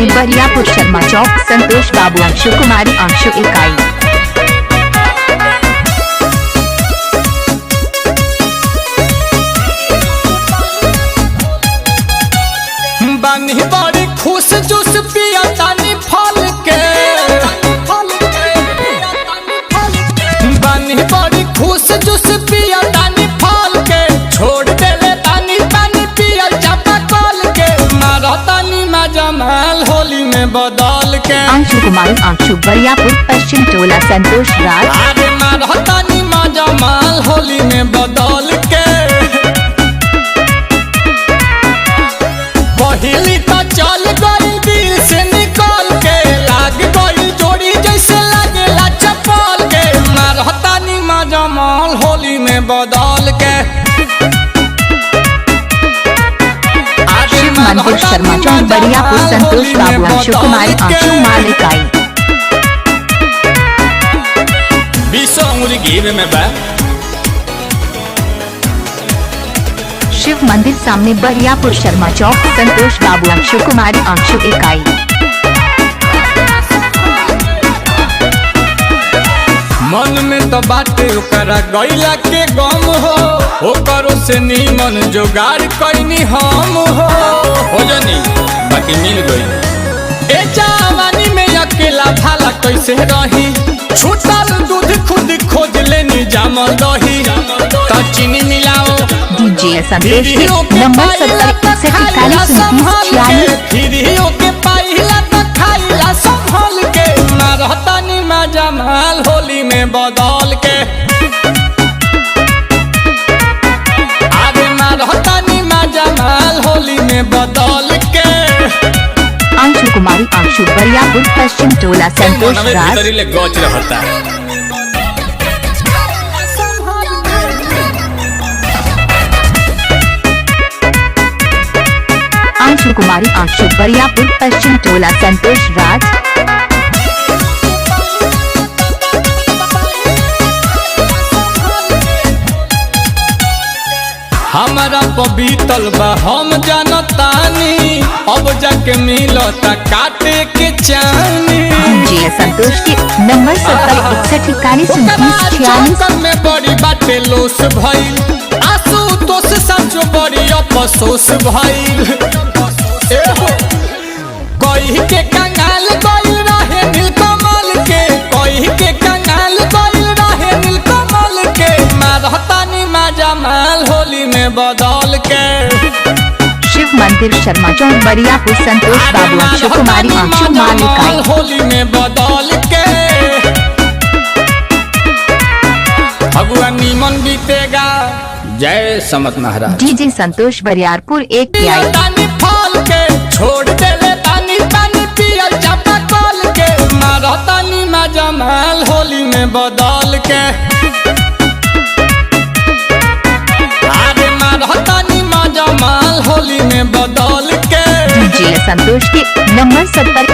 सामने बरियापुर शर्मा चौक संतोष बाबू अंशु कुमारी अंशु इकाई। बानी बड़ी खुश जूस पिया तानी फल के, बानी बड़ी खुश जूस पिया तानी फल के, छोड़ देले तानी पानी पिया चापा कल के, मारा तानी मजा महल होली में बदल के। अंशु कुमारी अंशु बरियापुर पश्चिम टोला संतोष राज। अरे मारा तानी मजा महल होली में बदल के। पहली तो चल गई दिल से निकल के, लाग गई जोड़ी जैसे लागेला चप्पल के, मारतानी मजा महल होली में बदल के। शिव मंदिर शर्मा चौक बरियापुर संतोष बाबू अंशु कुमारी अंशु माल इकाई। में बा शिव मंदिर सामने बरियापुर शर्मा चौक संतोष बाबू अंशु कुमारी अंशु इकाई। मन में तो बाटे ओकरा गैला के गम हो, ओकरो से नीमन जोगाड़ कैनी हम हो जनी बाकी मिल गई। ए जवानी में अकेला भाला कैसे रही, छूटल दूध खुद खोज लेनी जामल दही, तो चीनी मिलाओ डीजे संतोष के नंबर 706141 फिरियो के पाइला तो खाइला संभल के, मारतानी मजा महल होली में बदल के। अरे मारतानी मजा महल होली में बदल के। अंशु कुमारी अंशु बरियापुर पश्चिम टोला संतोष राज। गच रहता अंशु कुमारी अंशु बरियापुर पश्चिम टोला संतोष राज। हमारा पबीतल बा हम जानतानी, अब जाके मिलता काटे के चानी। डीजे संतोष के नंबर 706141 में बड़ी बाटे लोस भइल, आंसू तोस साचो बड़ी अफसोस भइल। कही के कंगाल गइल रहे नीलकमल के, कही के कंगाल गइल रहे नीलकमल के, मारतानी मजा महल होली में बदल के। शिव मंदिर शर्मा चौक बरियापुर संतोष बाबू अंशु कुमारी अंशु माल इकाई। होली में बदल के भगवान नीमन बीतेगा। जय समत महाराज। डीजे संतोष बरियारपुर एक प्याई। फल के छोड़ देले पानी पानी पियल चापा कल के, मारतानी मजा महल होली में बदल के। अरे मारतानी मजा महल होली में बदल के। डीजे संतोष के नंबर 70